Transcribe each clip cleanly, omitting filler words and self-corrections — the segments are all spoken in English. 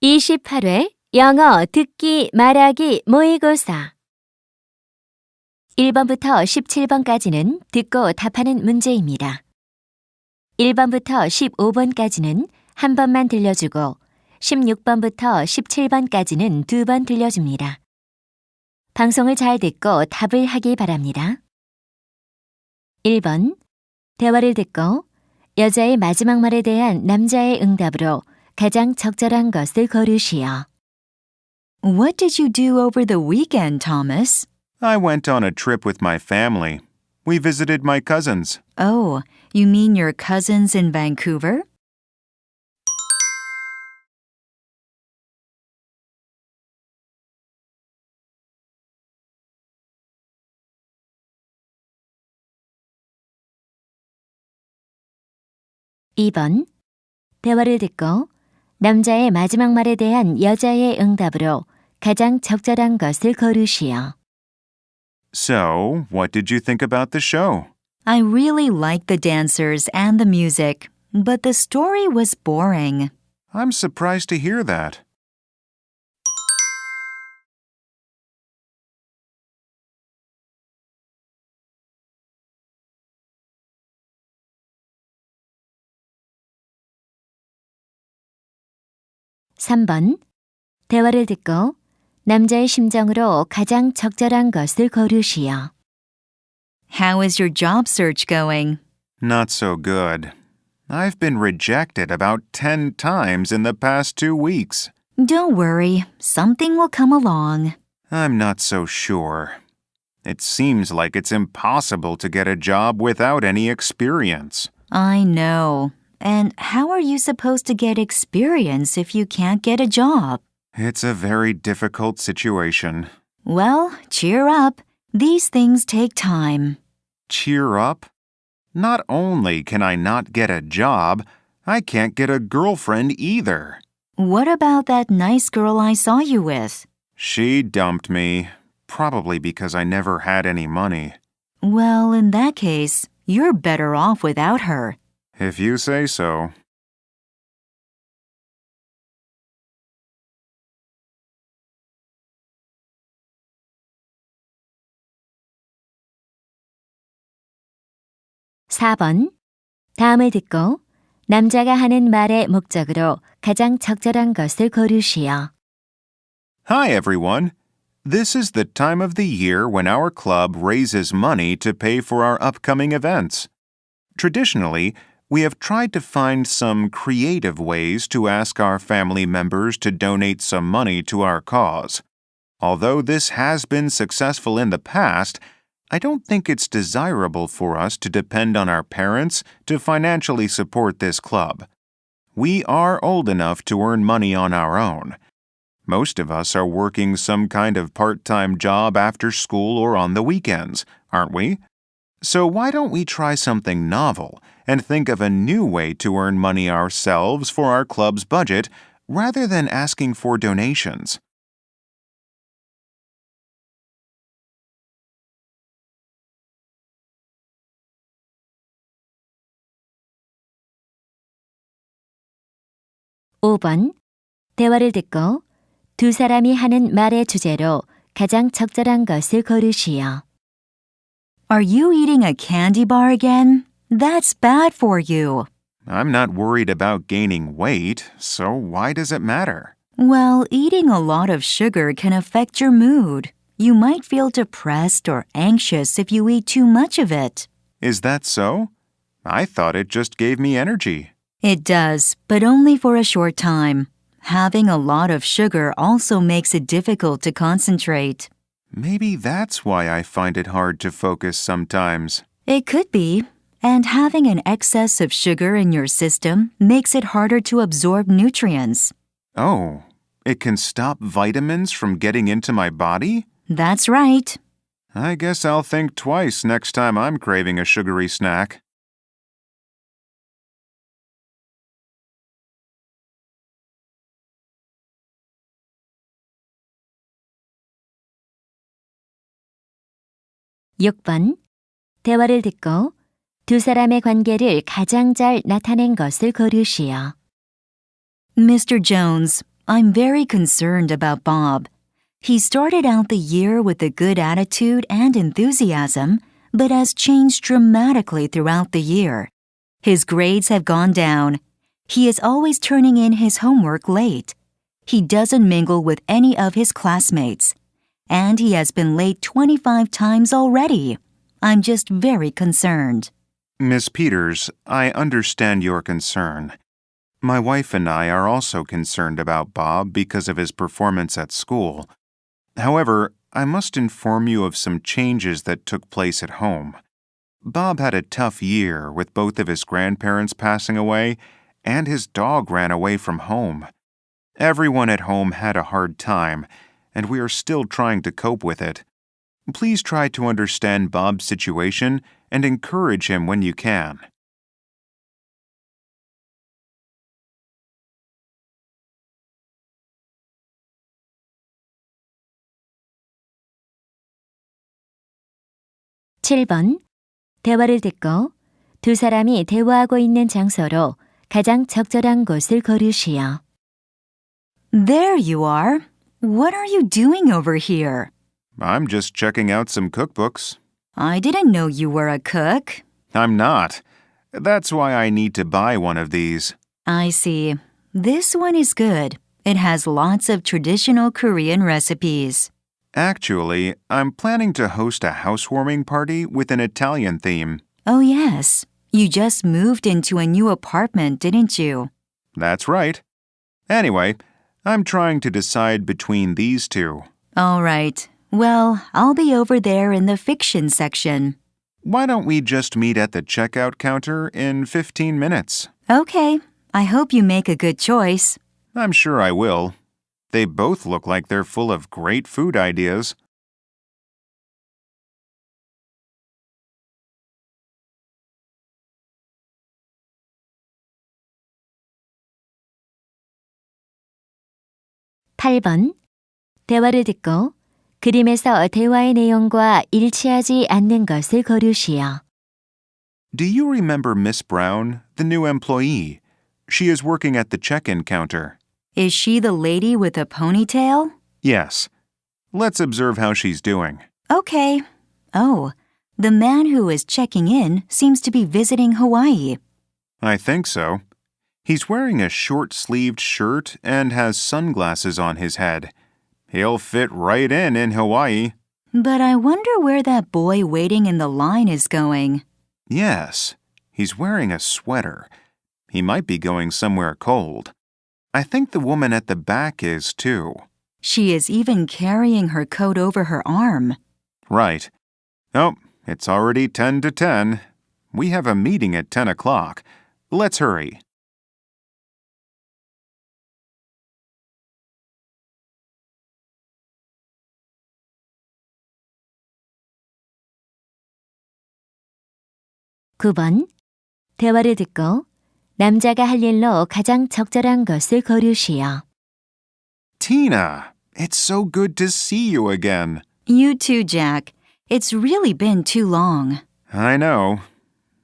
28회 영어 듣기 말하기 모의고사 1번부터 17번까지는 듣고 답하는 문제입니다. 1번부터 15번까지는 한 번만 들려주고 16번부터 17번까지는 두 번 들려줍니다. 방송을 잘 듣고 답을 하기 바랍니다. 1번 대화를 듣고 여자의 마지막 말에 대한 남자의 응답으로 가장 적절한 것을 고르시오. What did you do over the weekend, Thomas? I went on a trip with my family. We visited my cousins. Oh, you mean your cousins in Vancouver? (2번) 대화를 듣고 남자의 마지막 말에 대한 여자의 응답으로 가장 적절한 것을 고르시오. So, what did you think about the show? I really liked the dancers and the music, but the story was boring. I'm surprised to hear that. (3번) 대화를 듣고 남자의 심정으로 가장 적절한 것을 고르시오. How is your job search going? Not so good. I've been rejected about 10 times in the past 2 weeks. Don't worry, something will come along. I'm not so sure. It seems like it's impossible to get a job without any experience. I know. And how are you supposed to get experience if you can't get a job? It's a very difficult situation. Well, cheer up. These things take time. Cheer up? Not only can I not get a job, I can't get a girlfriend either. What about that nice girl I saw you with? She dumped me, probably because I never had any money. Well, in that case, you're better off without her. If you say so. (4번) 다음을 듣고 남자가 하는 말의 목적으로 가장 적절한 것을 고르시오. Hi, everyone. This is the time of the year when our club raises money to pay for our upcoming events. Traditionally, we have tried to find some creative ways to ask our family members to donate some money to our cause. Although this has been successful in the past, I don't think it's desirable for us to depend on our parents to financially support this club. We are old enough to earn money on our own. Most of us are working some kind of part-time job after school or on the weekends, aren't we? So why don't we try something novel and think of a new way to earn money ourselves for our club's budget rather than asking for donations? (5번) 대화를 듣고 두 사람이 하는 말의 주제로 가장 적절한 것을 고르시오. Are you eating a candy bar again? That's bad for you. I'm not worried about gaining weight, so why does it matter? Well, eating a lot of sugar can affect your mood. You might feel depressed or anxious if you eat too much of it. Is that so? I thought it just gave me energy. It does, but only for a short time. Having a lot of sugar also makes it difficult to concentrate. Maybe that's why I find it hard to focus sometimes. It could be. And having an excess of sugar in your system makes it harder to absorb nutrients. Oh, it can stop vitamins from getting into my body? That's right. I guess I'll think twice next time I'm craving a sugary snack. (6번) 대화를 듣고 두 사람의 관계를 가장 잘 나타낸 것을 고르시오. Mr. Jones, I'm very concerned about Bob. He started out the year with a good attitude and enthusiasm, but has changed dramatically throughout the year. His grades have gone down. He is always turning in his homework late. He doesn't mingle with any of his classmates. And he has been late 25 times already. I'm just very concerned. Miss Peters, I understand your concern. My wife and I are also concerned about Bob because of his performance at school. However, I must inform you of some changes that took place at home. Bob had a tough year with both of his grandparents passing away, and his dog ran away from home. Everyone at home had a hard time, and we are still trying to cope with it. Please try to understand Bob's situation and encourage him when you can. (7번) 대화를 듣고 두 사람이 대화하고 있는 장소로 가장 적절한 곳을 고르시오. There you are. What are you doing over here? I'm just checking out some cookbooks. I didn't know you were a cook. I'm not. That's why I need to buy one of these. I see. This one is good. It has lots of traditional Korean recipes. Actually, I'm planning to host a housewarming party with an Italian theme. Oh, yes. You just moved into a new apartment, didn't you? That's right. Anyway, I'm trying to decide between these two. All right. Well, I'll be over there in the fiction section. Why don't we just meet at the checkout counter in 15 minutes? Okay. I hope you make a good choice. I'm sure I will. They both look like they're full of great food ideas. (8번) 대화를 듣고 그림에서 대화의 내용과 일치하지 않는 것을 고르시오. Do you remember Miss Brown, the new employee? She is working at the check-in counter. Is she the lady with a ponytail? Yes. Let's observe how she's doing. Okay. Oh, the man who is checking in seems to be visiting Hawaii. I think so. He's wearing a short-sleeved shirt and has sunglasses on his head. He'll fit right in Hawaii. But I wonder where that boy waiting in the line is going. Yes, he's wearing a sweater. He might be going somewhere cold. I think the woman at the back is too. She is even carrying her coat over her arm. Right. Oh, it's already 10 to 10. We have a meeting at 10 o'clock. Let's hurry. (9번) 대화를 듣고 남자가 할 일로 가장 적절한 것을 고르시오. Tina, it's so good to see you again. You too, Jack. It's really been too long. I know.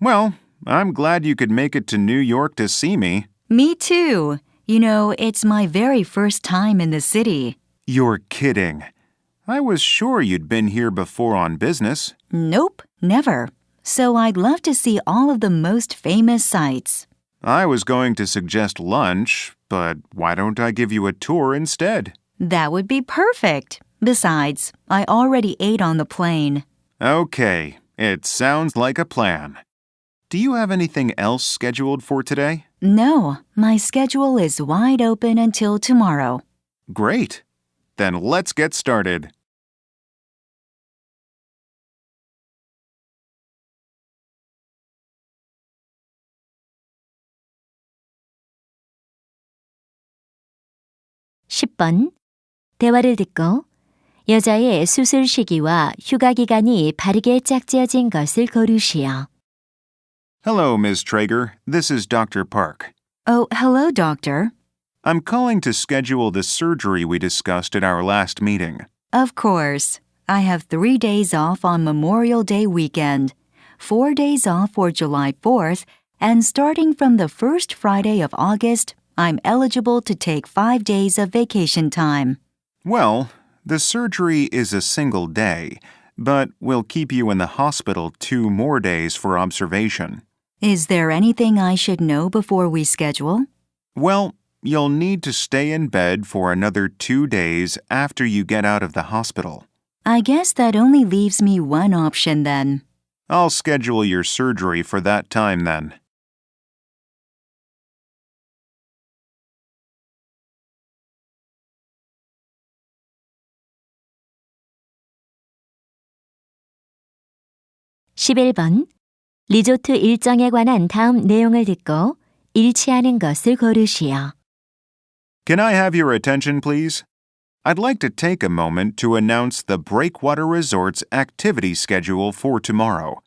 Well, I'm glad you could make it to New York to see me. Me too. You know, it's my very first time in the city. You're kidding. I was sure you'd been here before on business. Nope, never. So I'd love to see all of the most famous sites. I was going to suggest lunch, but why don't I give you a tour instead? That would be perfect. Besides, I already ate on the plane. Okay, it sounds like a plan. Do you have anything else scheduled for today? No, my schedule is wide open until tomorrow. Great. Then let's get started. (10번) 대화를 듣고 여자의 수술 시기와 휴가 기간이 바르게 짝지어진 것을 고르시오. Hello, Ms. Traeger. This is Dr. Park. Oh, hello, doctor. I'm calling to schedule the surgery we discussed at our last meeting. Of course. I have 3 days off on Memorial Day weekend, 4 days off for July 4th, and starting from the first Friday of August, I'm eligible to take 5 days of vacation time. Well, the surgery is a single day, but we'll keep you in the hospital 2 more days for observation. Is there anything I should know before we schedule? Well, you'll need to stay in bed for another 2 days after you get out of the hospital. I guess that only leaves me one option then. I'll schedule your surgery for that time then. (11번) 리조트 일정에 관한 다음 내용을 듣고 일치하는 것을 고르시오. Can I have your attention, please? I'd like to take a moment to announce the Breakwater Resort's activity schedule for tomorrow.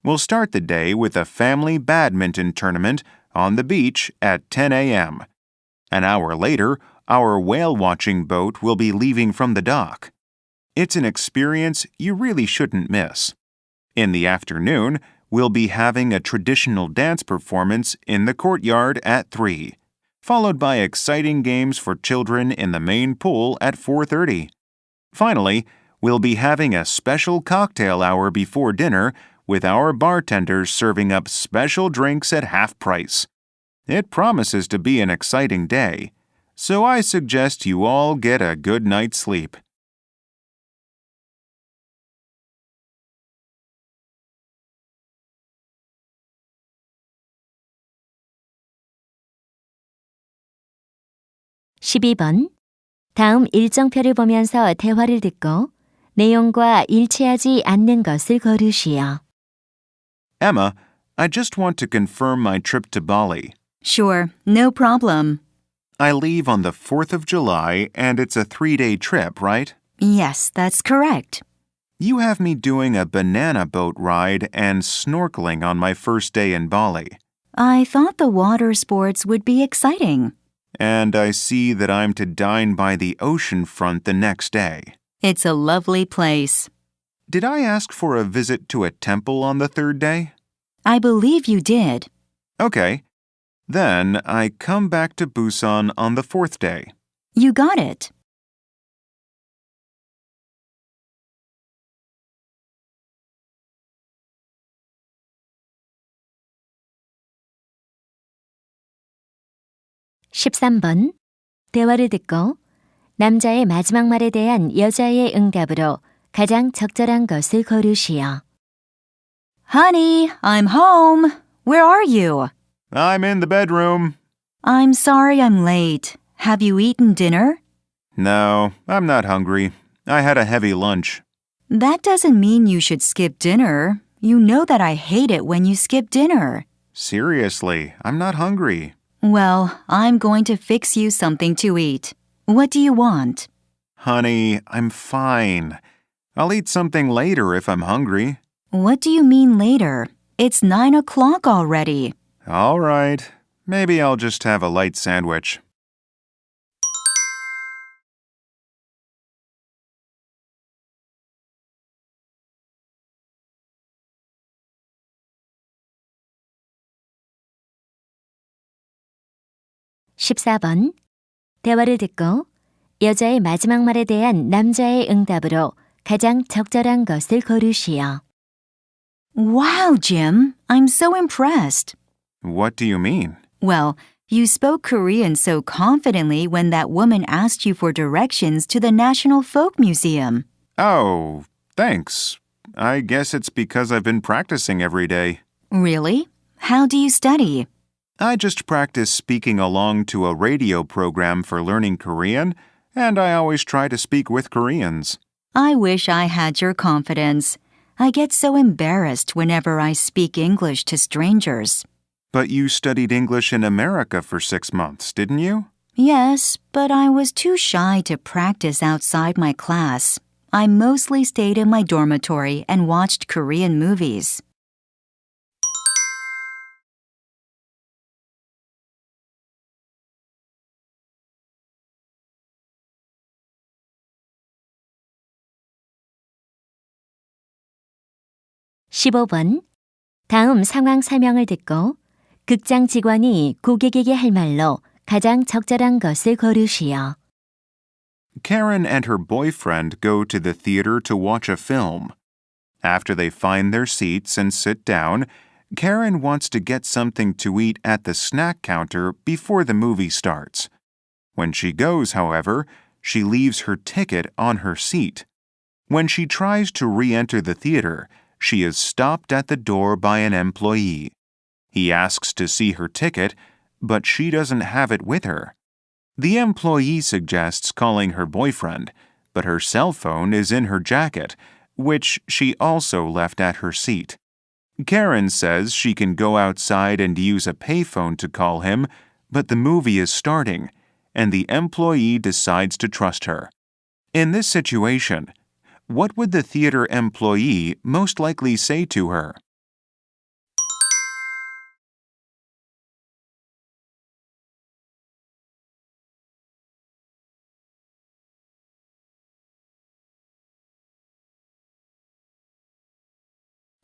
We'll start the day with a family badminton tournament on the beach at 10 a.m. An hour later, our whale-watching boat will be leaving from the dock. It's an experience you really shouldn't miss. In the afternoon, we'll be having a traditional dance performance in the courtyard at 3, followed by exciting games for children in the main pool at 4:30. Finally, we'll be having a special cocktail hour before dinner with our bartenders serving up special drinks at half price. It promises to be an exciting day, so I suggest you all get a good night's sleep. (12번) 다음 일정표를 보면서 대화를 듣고 내용과 일치하지 않는 것을 고르시오. Emma, I just want to confirm my trip to Bali. Sure, no problem. I leave on the 4th of July and it's a 3-day trip, right? Yes, that's correct. You have me doing a banana boat ride and snorkeling on my first day in Bali. I thought the water sports would be exciting. And I see that I'm to dine by the ocean front the next day. It's a lovely place. Did I ask for a visit to a temple on the 3rd day? I believe you did. Okay. Then I come back to Busan on the 4th day. You got it. (13번) 대화를 듣고 남자의 마지막 말에 대한 여자의 응답으로 가장 적절한 것을 고르시오. Honey, I'm home. Where are you? I'm in the bedroom. I'm sorry I'm late. Have you eaten dinner? No, I'm not hungry. I had a heavy lunch. That doesn't mean you should skip dinner. You know that I hate it when you skip dinner. Seriously, I'm not hungry. Well, I'm going to fix you something to eat. What do you want? Honey, I'm fine. I'll eat something later if I'm hungry. What do you mean later? It's 9 o'clock already. All right. Maybe I'll just have a light sandwich. (14번) 대화를 듣고 여자의 마지막 말에 대한 남자의 응답으로 가장 적절한 것을 고르시오. Wow, Jim. I'm so impressed. What do you mean? Well, you spoke Korean so confidently when that woman asked you for directions to the National Folk Museum. Oh, thanks. I guess it's because I've been practicing every day. Really? How do you study? I just practice speaking along to a radio program for learning Korean, and I always try to speak with Koreans. I wish I had your confidence. I get so embarrassed whenever I speak English to strangers. But you studied English in America for 6 months, didn't you? Yes, but I was too shy to practice outside my class. I mostly stayed in my dormitory and watched Korean movies. (15번) 다음 상황 설명을 듣고 극장 직원이 고객에게 할 말로 가장 적절한 것을 고르시오. Karen and her boyfriend go to the theater to watch a film. After they find their seats and sit down, Karen wants to get something to eat at the snack counter before the movie starts. When she goes, however, she leaves her ticket on her seat. When she tries to re-enter the theater, she is stopped at the door by an employee. He asks to see her ticket, but she doesn't have it with her. The employee suggests calling her boyfriend, but her cell phone is in her jacket, which she also left at her seat. Karen says she can go outside and use a payphone to call him, but the movie is starting, and the employee decides to trust her. In this situation, what would the theater employee most likely say to her?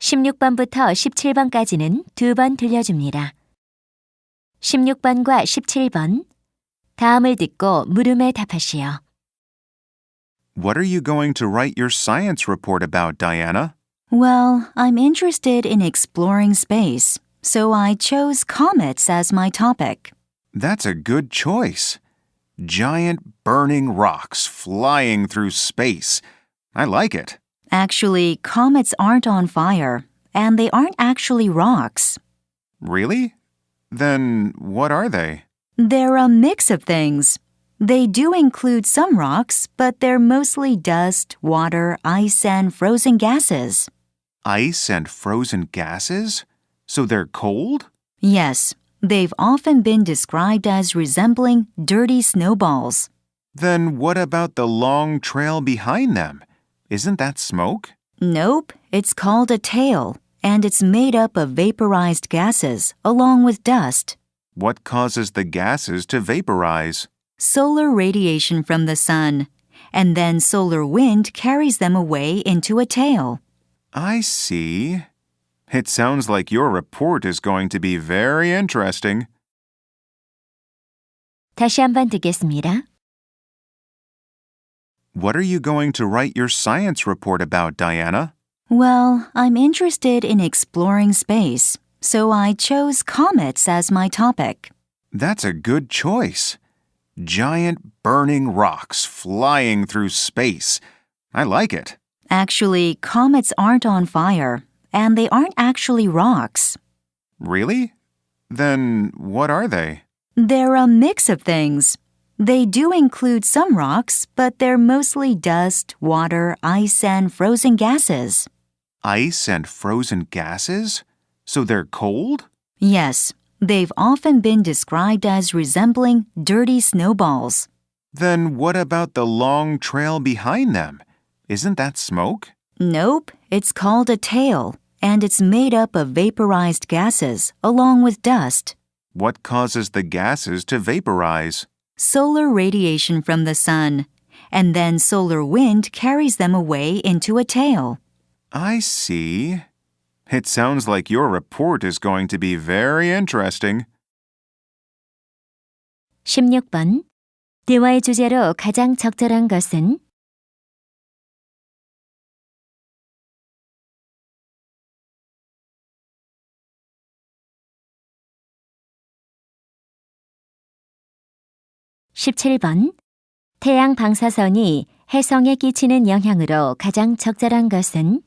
(16번부터 17번까지는 2번 들려줍니다. 16번과 17번 다음을 듣고 물음에 답하시오. What are you going to write your science report about, Diana? Well, I'm interested in exploring space, so I chose comets as my topic. That's a good choice. Giant burning rocks flying through space. I like it. Actually, comets aren't on fire, and they aren't actually rocks. Really? Then what are they? They're a mix of things. They do include some rocks, but they're mostly dust, water, ice, and frozen gases. Ice and frozen gases? So they're cold? Yes, they've often been described as resembling dirty snowballs. Then what about the long trail behind them? Isn't that smoke? Nope, it's called a tail, and it's made up of vaporized gases along with dust. What causes the gases to vaporize? Solar radiation from the sun, and then solar wind carries them away into a tail. I see. It sounds like your report is going to be very interesting. 다시 한번 듣겠습니다. What are you going to write your science report about, Diana? Well, I'm interested in exploring space, so I chose comets as my topic. That's a good choice. Giant burning rocks flying through space. I like it. Actually, comets aren't on fire, and they aren't actually rocks. Really? Then what are they? They're a mix of things. They do include some rocks, but they're mostly dust, water, ice, and frozen gases. Ice and frozen gases? So they're cold? Yes, they've often been described as resembling dirty snowballs. Then what about the long trail behind them? Isn't that smoke? Nope, it's called a tail, and it's made up of vaporized gases along with dust. What causes the gases to vaporize? Solar radiation from the sun, and then solar wind carries them away into a tail. I see. It sounds like your report is going to be very interesting. 16번 대화의 주제로 가장 적절한 것은 (17번) 태양 방사선이 해성에 끼치는 영향으로 가장 적절한 것은